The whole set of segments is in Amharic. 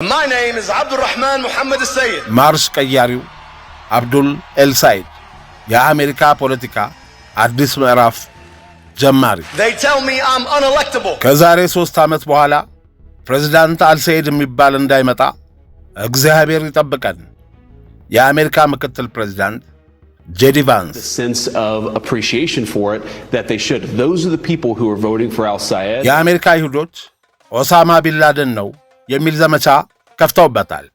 My name is Abdulrahman Muhammad Al-Sayed. ማርሽ ቀያሪው አብዱል ኤልሳይድ የአሜሪካ ፖለቲካ አዲስ ምዕራፍ ጀማሪ። They tell me I'm unelectable. ከዛሬ 3 ዓመት በኋላ ፕሬዝዳንት አልሰይድ የሚባል እንዳይመጣ እግዚአብሔር ይጠብቀን። የአሜሪካ ምክትል ፕሬዝዳንት ጄዲ ቫንስ The sense of appreciation for it that they should. Those are the people who are voting for Al-Sayed. የአሜሪካ ይሁዶች ኦሳማ ቢንላደን ነው የሚል ዘመቻ ከፍተውበታል።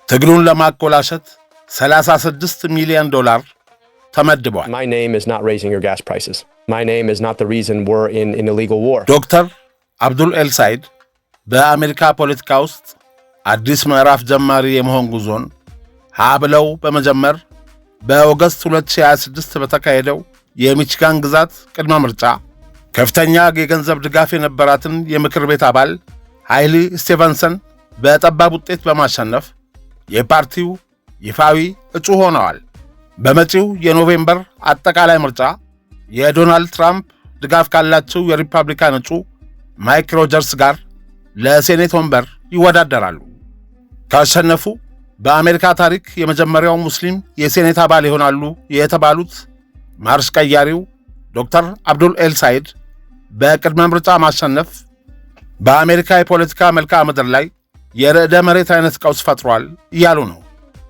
ትግሉን ለማኮላሸት $36 ሚሊዮን ተመድቧል። My name is not raising your gas prices. My name is not the reason we're in illegal war. ዶክተር አብዱል ኤልሳይድ በአሜሪካ ፖለቲካ ውስጥ አዲስ ምዕራፍ ጀማሪ የመሆን ጉዞን ብለው በመጀመር በኦገስት 2026 በተካሄደው የሚቺጋን ግዛት ቅድመ ምርጫ ከፍተኛ የገንዘብ ድጋፍ የነበራትን የምክር ቤት አባል ሃይሊ ስቲቨንሰን በጠባብ ውጤት በማሸነፍ የፓርቲው ይፋዊ እጩ ሆነዋል። በመጪው የኖቬምበር አጠቃላይ ምርጫ የዶናልድ ትራምፕ ድጋፍ ካላቸው የሪፐብሊካን እጩ ማይክ ሮጀርስ ጋር ለሴኔት ወንበር ይወዳደራሉ። ካሸነፉ በአሜሪካ ታሪክ የመጀመሪያው ሙስሊም የሴኔት አባል ይሆናሉ የተባሉት ማርሽ ቀያሪው ዶክተር አብዱል ኤልሳይድ በቅድመ ምርጫ ማሸነፍ በአሜሪካ የፖለቲካ መልክዓ ምድር ላይ የርዕደ መሬት አይነት ቀውስ ፈጥሯል እያሉ ነው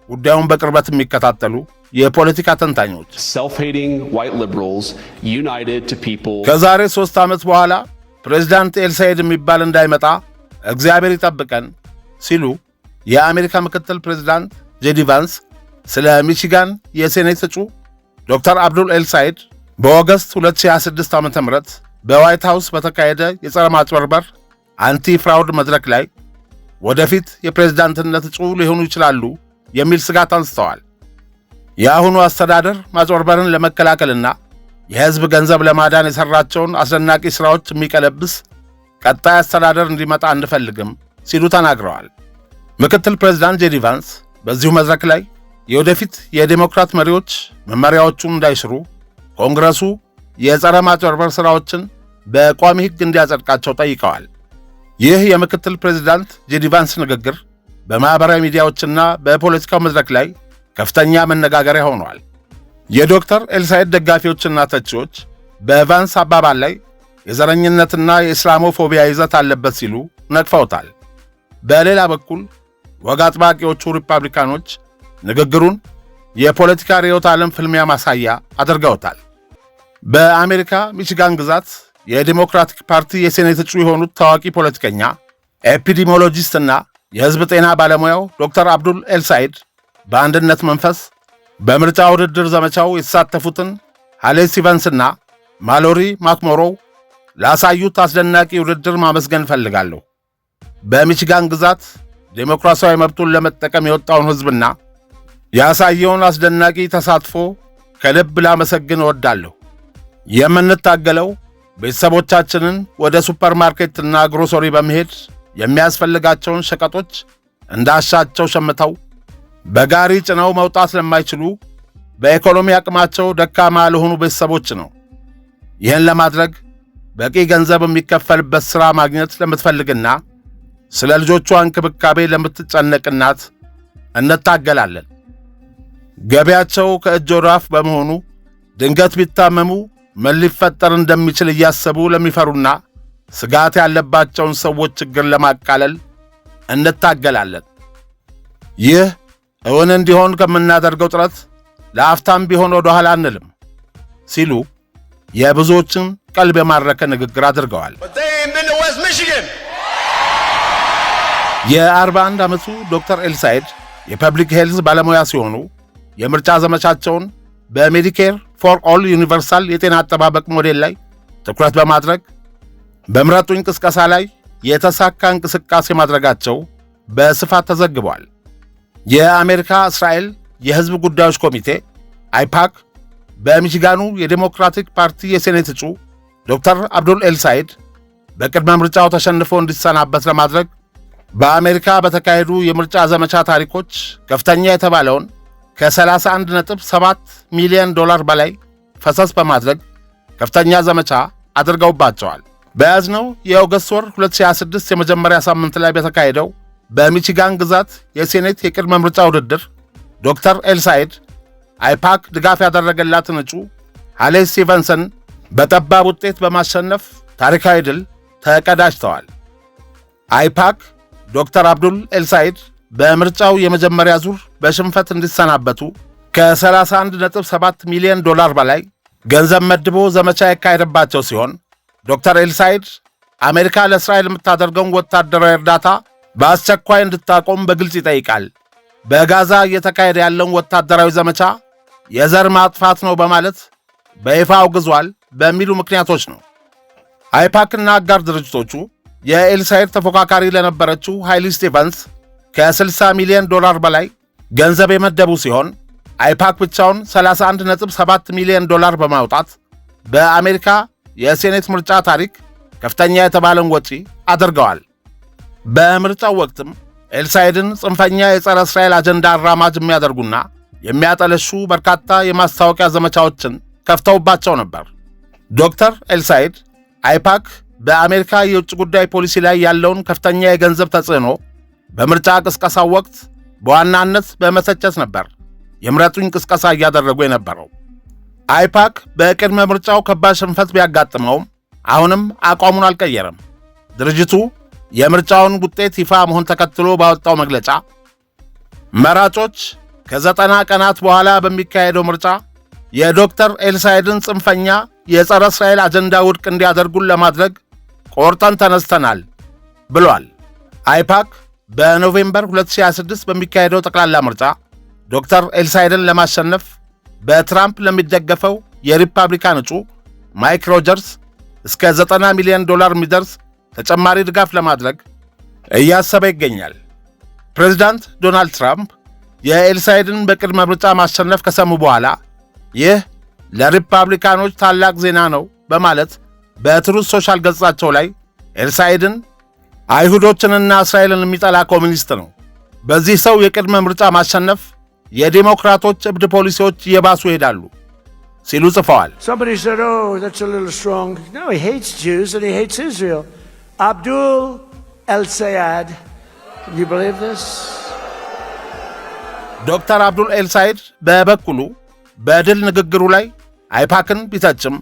ጉዳዩን በቅርበት የሚከታተሉ የፖለቲካ ተንታኞች። Self-hating white liberals united to people. ከዛሬ 3 ዓመት በኋላ ፕሬዝዳንት ኤልሳይድ የሚባል እንዳይመጣ እግዚአብሔር ይጠብቀን ሲሉ የአሜሪካ ምክትል ፕሬዝዳንት ጄዲ ቫንስ ስለ ሚቺጋን የሴኔት እጩ ዶክተር አብዱል ኤልሳይድ በኦገስት 2026 ዓ.ም በዋይት ሃውስ በተካሄደ የጸረ ማጭበርበር አንቲ ፍራውድ መድረክ ላይ ወደፊት የፕሬዝዳንትነት እጩ ሊሆኑ ይችላሉ የሚል ስጋት አንስተዋል። የአሁኑ አስተዳደር ማጭበርበርን ለመከላከልና የሕዝብ ገንዘብ ለማዳን የሠራቸውን አስደናቂ ሥራዎች የሚቀለብስ ቀጣይ አስተዳደር እንዲመጣ አንፈልግም ሲሉ ተናግረዋል። ምክትል ፕሬዝዳንት ጄዲ ቫንስ በዚሁ መድረክ ላይ የወደፊት የዴሞክራት መሪዎች መመሪያዎቹን እንዳይሽሩ ኮንግረሱ የጸረ ማጭበርበር ሥራዎችን በቋሚ ሕግ እንዲያጸድቃቸው ጠይቀዋል። ይህ የምክትል ፕሬዝዳንት ጄዲ ቫንስ ንግግር በማኅበራዊ ሚዲያዎችና በፖለቲካው መድረክ ላይ ከፍተኛ መነጋገሪያ ሆኗል። የዶክተር ኤልሳይድ ደጋፊዎችና ተቺዎች በቫንስ አባባል ላይ የዘረኝነትና የእስላሞፎቢያ ይዘት አለበት ሲሉ ነቅፈውታል። በሌላ በኩል ወግ አጥባቂዎቹ ሪፐብሊካኖች ንግግሩን የፖለቲካ ርዕዮተ ዓለም ፍልሚያ ማሳያ አድርገውታል። በአሜሪካ ሚቺጋን ግዛት የዲሞክራቲክ ፓርቲ የሴኔት እጩ የሆኑት ታዋቂ ፖለቲከኛ ኤፒዲሞሎጂስትና የሕዝብ ጤና ባለሙያው ዶክተር አብዱል ኤልሳይድ በአንድነት መንፈስ በምርጫ ውድድር ዘመቻው የተሳተፉትን ሃሌ ስቲቨንስና ማሎሪ ማክሞሮው ላሳዩት አስደናቂ ውድድር ማመስገን እፈልጋለሁ። በሚቺጋን ግዛት ዴሞክራሲያዊ መብቱን ለመጠቀም የወጣውን ሕዝብና ያሳየውን አስደናቂ ተሳትፎ ከልብ ላመሰግን እወዳለሁ። የምንታገለው ቤተሰቦቻችንን ወደ ሱፐርማርኬትና ግሮሰሪ በመሄድ የሚያስፈልጋቸውን ሸቀጦች እንዳሻቸው ሸምተው በጋሪ ጭነው መውጣት ለማይችሉ በኢኮኖሚ አቅማቸው ደካማ ለሆኑ ቤተሰቦች ነው። ይህን ለማድረግ በቂ ገንዘብ የሚከፈልበት ሥራ ማግኘት ለምትፈልግና ስለ ልጆቿ እንክብካቤ ለምትጨነቅ እናት እንታገላለን። ገቢያቸው ከእጅ ወደ አፍ በመሆኑ ድንገት ቢታመሙ ምን ሊፈጠር እንደሚችል እያሰቡ ለሚፈሩና ስጋት ያለባቸውን ሰዎች ችግር ለማቃለል እንታገላለን። ይህ እውን እንዲሆን ከምናደርገው ጥረት ለአፍታም ቢሆን ወደ ኋላ አንልም ሲሉ የብዙዎችን ቀልብ የማረከ ንግግር አድርገዋል። የ41 ዓመቱ ዶክተር ኤልሳይድ የፐብሊክ ሄልዝ ባለሙያ ሲሆኑ የምርጫ ዘመቻቸውን በሜዲኬር ፎር ኦል ዩኒቨርሳል የጤና አጠባበቅ ሞዴል ላይ ትኩረት በማድረግ በምረጡኝ ቅስቀሳ ላይ የተሳካ እንቅስቃሴ ማድረጋቸው በስፋት ተዘግቧል። የአሜሪካ እስራኤል የሕዝብ ጉዳዮች ኮሚቴ አይፓክ በሚቺጋኑ የዴሞክራቲክ ፓርቲ የሴኔት እጩ ዶክተር አብዱል ኤልሳይድ በቅድመ ምርጫው ተሸንፎ እንዲሰናበት ለማድረግ በአሜሪካ በተካሄዱ የምርጫ ዘመቻ ታሪኮች ከፍተኛ የተባለውን ከ31.7 ሚሊዮን በላይ ፈሰስ በማድረግ ከፍተኛ ዘመቻ አድርገውባቸዋል። በያዝነው የኦገስት ወር 2026 የመጀመሪያ ሳምንት ላይ በተካሄደው በሚቺጋን ግዛት የሴኔት የቅድመ ምርጫ ውድድር ዶክተር ኤልሳይድ አይፓክ ድጋፍ ያደረገላትን እጩ ሃሌ ስቲቨንሰን በጠባብ ውጤት በማሸነፍ ታሪካዊ ድል ተቀዳጅተዋል። አይፓክ ዶክተር አብዱል ኤልሳይድ በምርጫው የመጀመሪያ ዙር በሽንፈት እንዲሰናበቱ ከ31.7 ሚሊዮን ዶላር በላይ ገንዘብ መድቦ ዘመቻ ያካሄደባቸው ሲሆን ዶክተር ኤልሳይድ አሜሪካ ለእስራኤል የምታደርገውን ወታደራዊ እርዳታ በአስቸኳይ እንድታቆም በግልጽ ይጠይቃል፣ በጋዛ እየተካሄደ ያለውን ወታደራዊ ዘመቻ የዘር ማጥፋት ነው በማለት በይፋ አውግዟል በሚሉ ምክንያቶች ነው። አይፓክና አጋር ድርጅቶቹ የኤልሳይድ ተፎካካሪ ለነበረችው ሃይሊ ስቲቨንስ ከ60 ሚሊዮን ዶላር በላይ ገንዘብ የመደቡ ሲሆን አይፓክ ብቻውን 31.7 ሚሊዮን ዶላር በማውጣት በአሜሪካ የሴኔት ምርጫ ታሪክ ከፍተኛ የተባለን ወጪ አድርገዋል። በምርጫው ወቅትም ኤልሳይድን ጽንፈኛ የጸረ እስራኤል አጀንዳ አራማጅ የሚያደርጉና የሚያጠለሹ በርካታ የማስታወቂያ ዘመቻዎችን ከፍተውባቸው ነበር። ዶክተር ኤልሳይድ አይፓክ በአሜሪካ የውጭ ጉዳይ ፖሊሲ ላይ ያለውን ከፍተኛ የገንዘብ ተጽዕኖ በምርጫ ቅስቀሳው ወቅት በዋናነት በመተቸት ነበር የምረጡኝ ቅስቀሳ እያደረጉ የነበረው። አይፓክ በቅድመ ምርጫው ከባድ ሽንፈት ቢያጋጥመውም አሁንም አቋሙን አልቀየረም። ድርጅቱ የምርጫውን ውጤት ይፋ መሆን ተከትሎ ባወጣው መግለጫ መራጮች ከ90 ቀናት በኋላ በሚካሄደው ምርጫ የዶክተር ኤልሳይድን ጽንፈኛ የጸረ እስራኤል አጀንዳ ውድቅ እንዲያደርጉን ለማድረግ ቆርጠን ተነስተናል ብሏል። አይፓክ በኖቬምበር 2026 በሚካሄደው ጠቅላላ ምርጫ ዶክተር ኤልሳይድን ለማሸነፍ በትራምፕ ለሚደገፈው የሪፐብሊካን እጩ ማይክ ሮጀርስ እስከ 90 ሚሊዮን ዶላር የሚደርስ ተጨማሪ ድጋፍ ለማድረግ እያሰበ ይገኛል። ፕሬዚዳንት ዶናልድ ትራምፕ የኤልሳይድን በቅድመ ምርጫ ማሸነፍ ከሰሙ በኋላ ይህ ለሪፐብሊካኖች ታላቅ ዜና ነው በማለት በትሩዝ ሶሻል ገጻቸው ላይ ኤልሳይድን አይሁዶችንና እስራኤልን የሚጠላ ኮሚኒስት ነው፣ በዚህ ሰው የቅድመ ምርጫ ማሸነፍ የዴሞክራቶች እብድ ፖሊሲዎች እየባሱ ይሄዳሉ ሲሉ ጽፈዋል። Somebody said, "Oh, that's a little strong." No, he hates Jews and he hates Israel. Abdul El-Sayed. Can you believe this? ዶክተር አብዱል ኤልሳይድ በበኩሉ በድል ንግግሩ ላይ አይፓክን ቢተችም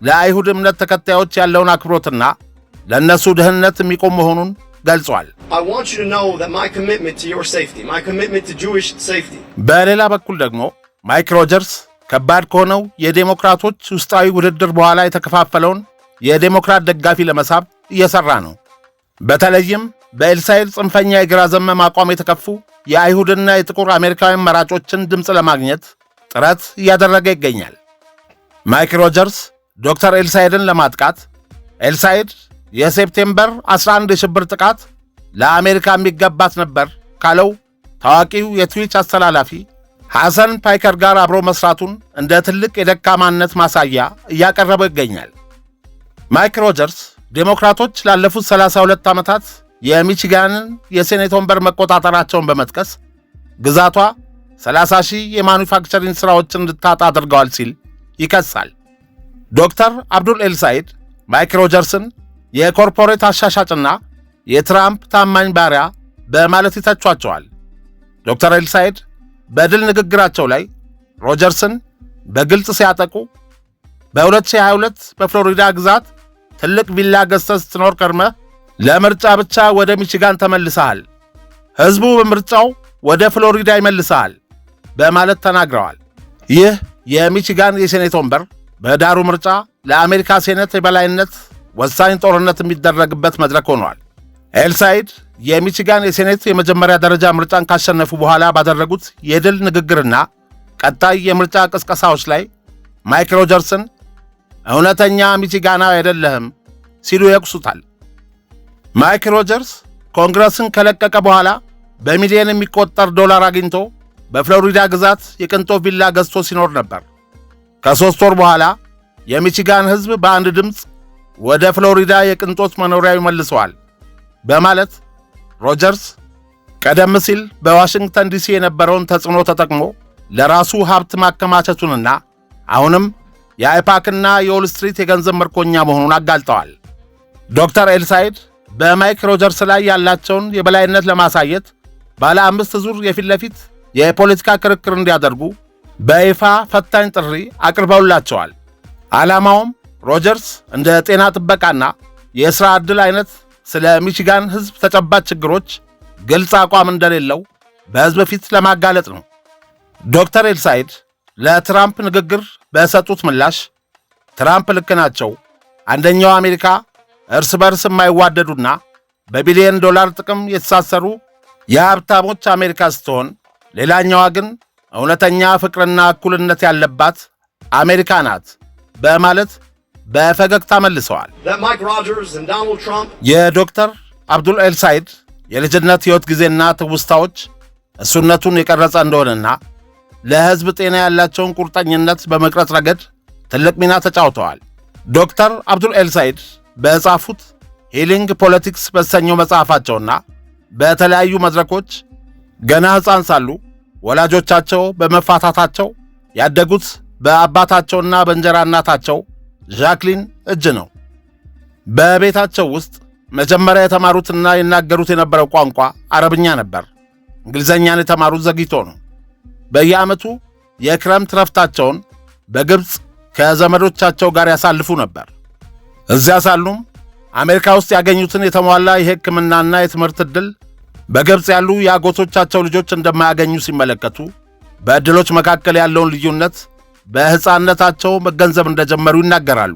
ለአይሁድ እምነት ተከታዮች ያለውን አክብሮትና ለእነሱ ደህንነት የሚቆም መሆኑን ገልጿል። I want you to know that my commitment to your safety, my commitment to Jewish safety. በሌላ በኩል ደግሞ ማይክ ሮጀርስ ከባድ ከሆነው የዴሞክራቶች ውስጣዊ ውድድር በኋላ የተከፋፈለውን የዴሞክራት ደጋፊ ለመሳብ እየሰራ ነው። በተለይም በኤልሳይድ ጽንፈኛ የግራ ዘመም አቋም የተከፉ የአይሁድና የጥቁር አሜሪካውያን መራጮችን ድምፅ ለማግኘት ጥረት እያደረገ ይገኛል። ማይክ ሮጀርስ ዶክተር ኤልሳይድን ለማጥቃት ኤልሳይድ የሴፕቴምበር 11 የሽብር ጥቃት ለአሜሪካ የሚገባት ነበር ካለው ታዋቂው የትዊች አስተላላፊ ሐሰን ፓይከር ጋር አብሮ መስራቱን እንደ ትልቅ የደካማነት ማሳያ እያቀረበ ይገኛል። ማይክ ሮጀርስ ዴሞክራቶች ላለፉት 32 ዓመታት የሚቺጋንን የሴኔት ወንበር መቆጣጠራቸውን በመጥቀስ ግዛቷ 30,000 የማኑፋክቸሪንግ ሥራዎችን እንድታጣ አድርገዋል ሲል ይከሳል። ዶክተር አብዱል ኤልሳይድ ማይክ ሮጀርስን የኮርፖሬት አሻሻጭና የትራምፕ ታማኝ ባሪያ በማለት ይተቿቸዋል። ዶክተር ኤልሳይድ በድል ንግግራቸው ላይ ሮጀርስን በግልጽ ሲያጠቁ በ2022 በፍሎሪዳ ግዛት ትልቅ ቪላ ገዝተህ ስትኖር ከርመህ ለምርጫ ብቻ ወደ ሚቺጋን ተመልሰሃል፣ ሕዝቡ በምርጫው ወደ ፍሎሪዳ ይመልሰሃል በማለት ተናግረዋል። ይህ የሚቺጋን የሴኔት ወንበር በዳሩ ምርጫ ለአሜሪካ ሴኔት የበላይነት ወሳኝ ጦርነት የሚደረግበት መድረክ ሆኗል። ኤልሳይድ የሚቺጋን የሴኔት የመጀመሪያ ደረጃ ምርጫን ካሸነፉ በኋላ ባደረጉት የድል ንግግርና ቀጣይ የምርጫ ቅስቀሳዎች ላይ ማይክ ሮጀርስን እውነተኛ ሚቺጋናዊ አይደለህም ሲሉ ይወቅሱታል። ማይክ ሮጀርስ ኮንግረስን ከለቀቀ በኋላ በሚሊዮን የሚቆጠር ዶላር አግኝቶ በፍሎሪዳ ግዛት የቅንጦ ቪላ ገዝቶ ሲኖር ነበር። ከ3 ወር በኋላ የሚቺጋን ሕዝብ በአንድ ድምፅ ወደ ፍሎሪዳ የቅንጦት መኖሪያው መልሰዋል በማለት ሮጀርስ ቀደም ሲል በዋሽንግተን ዲሲ የነበረውን ተጽዕኖ ተጠቅሞ ለራሱ ሀብት ማከማቸቱንና አሁንም የአይፓክና የዎል ስትሪት የገንዘብ ምርኮኛ መሆኑን አጋልጠዋል። ዶክተር ኤልሳይድ በማይክ ሮጀርስ ላይ ያላቸውን የበላይነት ለማሳየት ባለ 5 ዙር የፊት ለፊት የፖለቲካ ክርክር እንዲያደርጉ በይፋ ፈታኝ ጥሪ አቅርበውላቸዋል። ዓላማውም ሮጀርስ እንደ ጤና ጥበቃና የሥራ ዕድል አይነት ስለ ሚቺጋን ሕዝብ ተጨባጭ ችግሮች ግልጽ አቋም እንደሌለው በሕዝብ ፊት ለማጋለጥ ነው። ዶክተር ኤልሳይድ ለትራምፕ ንግግር በሰጡት ምላሽ ትራምፕ ልክ ናቸው፣ አንደኛው አሜሪካ እርስ በርስ የማይዋደዱና በቢሊዮን ዶላር ጥቅም የተሳሰሩ የሀብታሞች አሜሪካ ስትሆን ሌላኛዋ ግን እውነተኛ ፍቅርና እኩልነት ያለባት አሜሪካ ናት በማለት በፈገግታ መልሰዋል። የዶክተር አብዱል ኤልሳይድ የልጅነት ሕይወት ጊዜና ትውስታዎች እሱነቱን የቀረጸ እንደሆነና ለሕዝብ ጤና ያላቸውን ቁርጠኝነት በመቅረጽ ረገድ ትልቅ ሚና ተጫውተዋል። ዶክተር አብዱል ኤልሳይድ በጻፉት ሂሊንግ ፖለቲክስ በተሰኘው መጽሐፋቸውና በተለያዩ መድረኮች ገና ሕፃን ሳሉ ወላጆቻቸው በመፋታታቸው ያደጉት በአባታቸውና በእንጀራ እናታቸው ዣክሊን እጅ ነው። በቤታቸው ውስጥ መጀመሪያ የተማሩትና ይናገሩት የነበረው ቋንቋ አረብኛ ነበር። እንግሊዘኛን የተማሩት ዘግይቶ ነው። በየዓመቱ የክረምት ረፍታቸውን በግብፅ ከዘመዶቻቸው ጋር ያሳልፉ ነበር። እዚያ ሳሉም አሜሪካ ውስጥ ያገኙትን የተሟላ የሕክምናና የትምህርት ዕድል በግብፅ ያሉ የአጎቶቻቸው ልጆች እንደማያገኙ ሲመለከቱ በዕድሎች መካከል ያለውን ልዩነት በሕፃንነታቸው መገንዘብ እንደጀመሩ ይናገራሉ።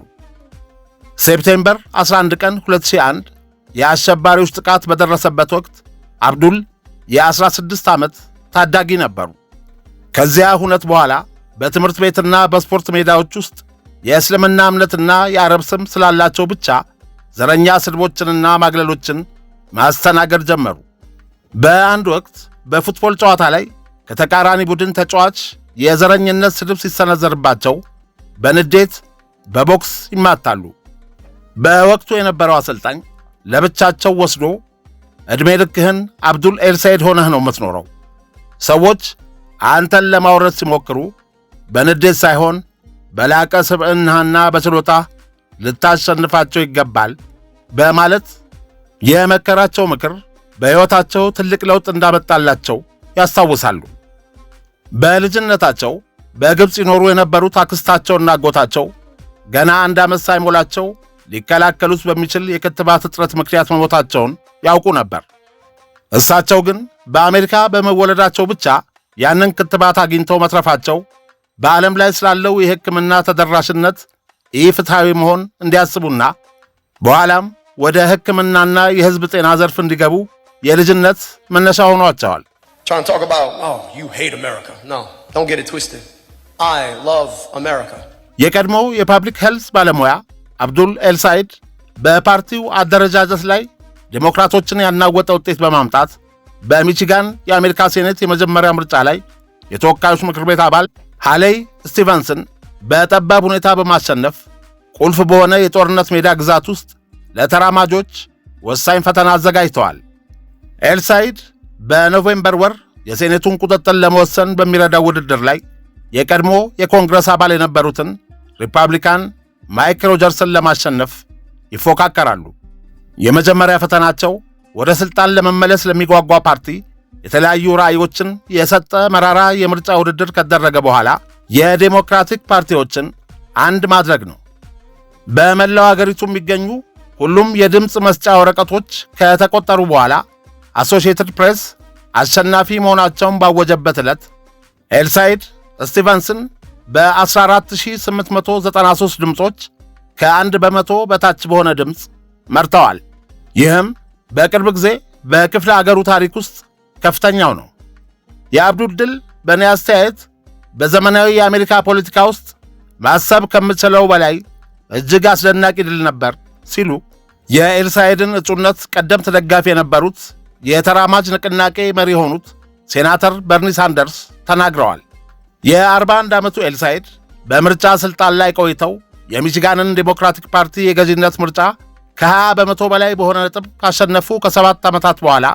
ሴፕቴምበር 11 ቀን 2001 የአሸባሪዎች ጥቃት በደረሰበት ወቅት አብዱል የ16 ዓመት ታዳጊ ነበሩ። ከዚያ ሁነት በኋላ በትምህርት ቤትና በስፖርት ሜዳዎች ውስጥ የእስልምና እምነትና የአረብ ስም ስላላቸው ብቻ ዘረኛ ስድቦችንና ማግለሎችን ማስተናገድ ጀመሩ። በአንድ ወቅት በፉትቦል ጨዋታ ላይ ከተቃራኒ ቡድን ተጫዋች የዘረኝነት ስድብ ሲሰነዘርባቸው በንዴት በቦክስ ይማታሉ። በወቅቱ የነበረው አሰልጣኝ ለብቻቸው ወስዶ ዕድሜ ልክህን አብዱል ኤልሳይድ ሆነህ ነው የምትኖረው፣ ሰዎች አንተን ለማውረድ ሲሞክሩ በንዴት ሳይሆን በላቀ ስብዕናህና በችሎታ ልታሸንፋቸው ይገባል በማለት የመከራቸው ምክር በሕይወታቸው ትልቅ ለውጥ እንዳመጣላቸው ያስታውሳሉ። በልጅነታቸው በግብፅ ይኖሩ የነበሩት አክስታቸውና አጎታቸው ገና 1 ዓመት ሳይሞላቸው ሊከላከሉት በሚችል የክትባት እጥረት ምክንያት መሞታቸውን ያውቁ ነበር። እሳቸው ግን በአሜሪካ በመወለዳቸው ብቻ ያንን ክትባት አግኝተው መትረፋቸው በዓለም ላይ ስላለው የሕክምና ተደራሽነት ኢፍትሐዊ መሆን እንዲያስቡና በኋላም ወደ ሕክምናና የሕዝብ ጤና ዘርፍ እንዲገቡ የልጅነት መነሻ ሆኗቸዋል። Trying to talk about, oh, you hate America. No, don't get it twisted. I love America. የቀድሞው የፓብሊክ ሄልስ ባለሙያ አብዱል ኤልሳይድ በፓርቲው አደረጃጀት ላይ ዴሞክራቶችን ያናወጠ ውጤት በማምጣት በሚቺጋን የአሜሪካ ሴኔት የመጀመሪያ ምርጫ ላይ የተወካዮች ምክር ቤት አባል ሃሌይ ስቲቨንስን በጠባብ ሁኔታ በማሸነፍ ቁልፍ በሆነ የጦርነት ሜዳ ግዛት ውስጥ ለተራማጆች ወሳኝ ፈተና አዘጋጅተዋል። ኤልሳይድ በኖቬምበር ወር የሴኔቱን ቁጥጥር ለመወሰን በሚረዳው ውድድር ላይ የቀድሞ የኮንግረስ አባል የነበሩትን ሪፐብሊካን ማይክ ሮጀርስን ለማሸነፍ ይፎካከራሉ። የመጀመሪያ ፈተናቸው ወደ ሥልጣን ለመመለስ ለሚጓጓ ፓርቲ የተለያዩ ራዕዮችን የሰጠ መራራ የምርጫ ውድድር ከደረገ በኋላ የዴሞክራቲክ ፓርቲዎችን አንድ ማድረግ ነው። በመላው አገሪቱ የሚገኙ ሁሉም የድምፅ መስጫ ወረቀቶች ከተቆጠሩ በኋላ አሶሺየትድ ፕሬስ አሸናፊ መሆናቸውን ባወጀበት ዕለት ኤልሳይድ ስቲቨንስን በ14893 ድምፆች ከ1 በመቶ በታች በሆነ ድምፅ መርተዋል። ይህም በቅርብ ጊዜ በክፍለ አገሩ ታሪክ ውስጥ ከፍተኛው ነው። የአብዱል ድል በእኔ አስተያየት በዘመናዊ የአሜሪካ ፖለቲካ ውስጥ ማሰብ ከምችለው በላይ እጅግ አስደናቂ ድል ነበር ሲሉ የኤልሳይድን እጩነት ቀደምት ደጋፊ የነበሩት የተራማጅ ንቅናቄ መሪ የሆኑት ሴናተር በርኒ ሳንደርስ ተናግረዋል። የ41 ዓመቱ ኤልሳይድ በምርጫ ሥልጣን ላይ ቆይተው የሚቺጋንን ዴሞክራቲክ ፓርቲ የገዢነት ምርጫ ከ20 በመቶ በላይ በሆነ ነጥብ ካሸነፉ ከ7 ዓመታት በኋላ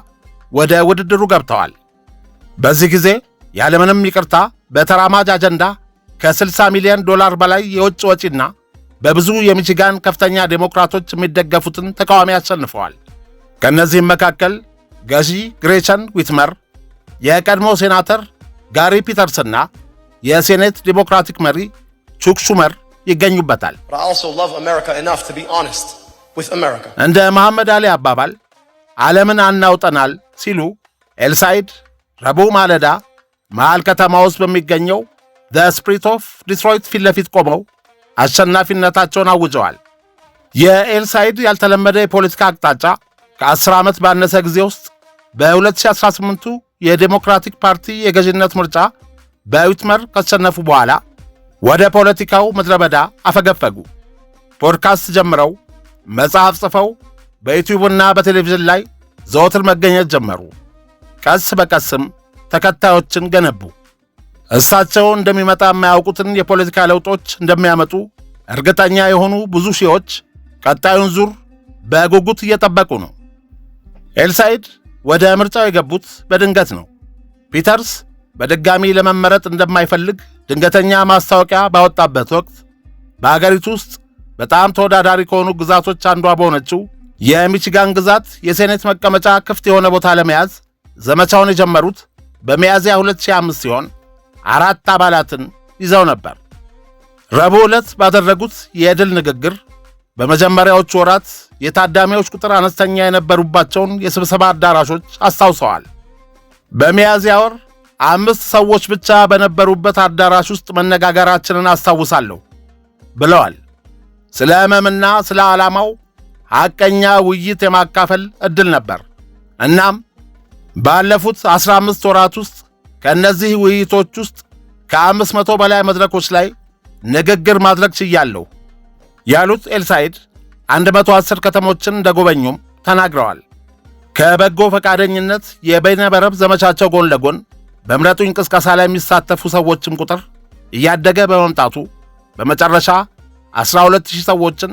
ወደ ውድድሩ ገብተዋል። በዚህ ጊዜ ያለምንም ይቅርታ በተራማጅ አጀንዳ ከ60 ሚሊዮን ዶላር በላይ የውጭ ወጪና በብዙ የሚቺጋን ከፍተኛ ዴሞክራቶች የሚደገፉትን ተቃዋሚ አሸንፈዋል። ከእነዚህም መካከል ገዢ ግሬቸን ዊትመር፣ የቀድሞ ሴናተር ጋሪ ፒተርስና የሴኔት ዲሞክራቲክ መሪ ቹክ ሹመር ይገኙበታል። But I also love America enough to be honest with America. እንደ መሐመድ አሊ አባባል ዓለምን አናውጠናል ሲሉ ኤልሳይድ ረቡዕ ማለዳ መሃል ከተማ ውስጥ በሚገኘው ዘ ስፕሪት ኦፍ ዲትሮይት ፊት ለፊት ቆመው አሸናፊነታቸውን አውጀዋል። የኤልሳይድ ያልተለመደ የፖለቲካ አቅጣጫ ከ10 ዓመት ባነሰ ጊዜ ውስጥ በ2018ቱ የዴሞክራቲክ ፓርቲ የገዥነት ምርጫ በዊትመር ከተሸነፉ በኋላ ወደ ፖለቲካው ምድረ በዳ አፈገፈጉ። ፖድካስት ጀምረው መጽሐፍ ጽፈው በዩቲዩብና በቴሌቪዥን ላይ ዘወትር መገኘት ጀመሩ። ቀስ በቀስም ተከታዮችን ገነቡ። እሳቸው እንደሚመጣ የማያውቁትን የፖለቲካ ለውጦች እንደሚያመጡ እርግጠኛ የሆኑ ብዙ ሺዎች ቀጣዩን ዙር በጉጉት እየጠበቁ ነው። ኤልሳይድ ወደ ምርጫው የገቡት በድንገት ነው። ፒተርስ በድጋሚ ለመመረጥ እንደማይፈልግ ድንገተኛ ማስታወቂያ ባወጣበት ወቅት በአገሪቱ ውስጥ በጣም ተወዳዳሪ ከሆኑ ግዛቶች አንዷ በሆነችው የሚቺጋን ግዛት የሴኔት መቀመጫ ክፍት የሆነ ቦታ ለመያዝ ዘመቻውን የጀመሩት በሚያዝያ 2005 ሲሆን 4 አባላትን ይዘው ነበር። ረቡዕ ዕለት ባደረጉት የድል ንግግር በመጀመሪያዎቹ ወራት የታዳሚዎች ቁጥር አነስተኛ የነበሩባቸውን የስብሰባ አዳራሾች አስታውሰዋል። በሚያዝያ ወር 5 ሰዎች ብቻ በነበሩበት አዳራሽ ውስጥ መነጋገራችንን አስታውሳለሁ ብለዋል። ስለ ሕመምና ስለ ዓላማው ሐቀኛ ውይይት የማካፈል ዕድል ነበር። እናም ባለፉት 15 ወራት ውስጥ ከእነዚህ ውይይቶች ውስጥ ከ500 በላይ መድረኮች ላይ ንግግር ማድረግ ችያለሁ ያሉት ኤልሳይድ 110 ከተሞችን እንደጎበኙም ተናግረዋል። ከበጎ ፈቃደኝነት የበይነመረብ ዘመቻቸው ጎን ለጎን በምረጡኝ ቅስቀሳ ላይ የሚሳተፉ ሰዎችም ቁጥር እያደገ በመምጣቱ በመጨረሻ 12000 ሰዎችን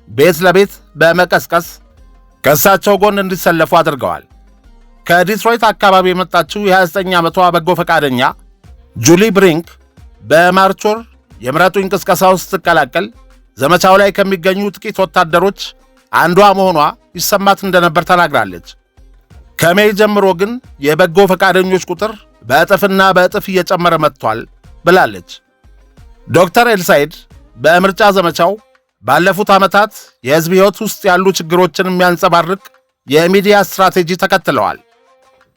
ቤት ለቤት በመቀስቀስ ከእሳቸው ጎን እንዲሰለፉ አድርገዋል። ከዲትሮይት አካባቢ የመጣችው የ29 ዓመቷ በጎ ፈቃደኛ ጁሊ ብሪንክ በማርች ወር የምረጡኝ ቅስቀሳ ውስጥ ስትቀላቀል ዘመቻው ላይ ከሚገኙ ጥቂት ወታደሮች አንዷ መሆኗ ይሰማት እንደነበር ተናግራለች። ከሜይ ጀምሮ ግን የበጎ ፈቃደኞች ቁጥር በእጥፍና በእጥፍ እየጨመረ መጥቷል ብላለች። ዶክተር ኤልሳይድ በምርጫ ዘመቻው ባለፉት ዓመታት የሕዝብ ሕይወት ውስጥ ያሉ ችግሮችን የሚያንጸባርቅ የሚዲያ ስትራቴጂ ተከትለዋል።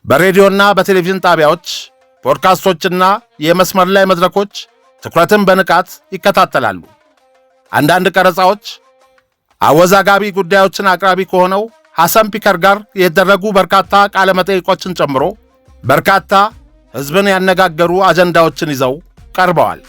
በሬዲዮና በቴሌቪዥን ጣቢያዎች፣ ፖድካስቶችና የመስመር ላይ መድረኮች ትኩረትን በንቃት ይከታተላሉ። አንዳንድ ቀረጻዎች አወዛጋቢ ጉዳዮችን አቅራቢ ከሆነው ሐሰን ፒከር ጋር የተደረጉ በርካታ ቃለ መጠይቆችን ጨምሮ በርካታ ሕዝብን ያነጋገሩ አጀንዳዎችን ይዘው ቀርበዋል።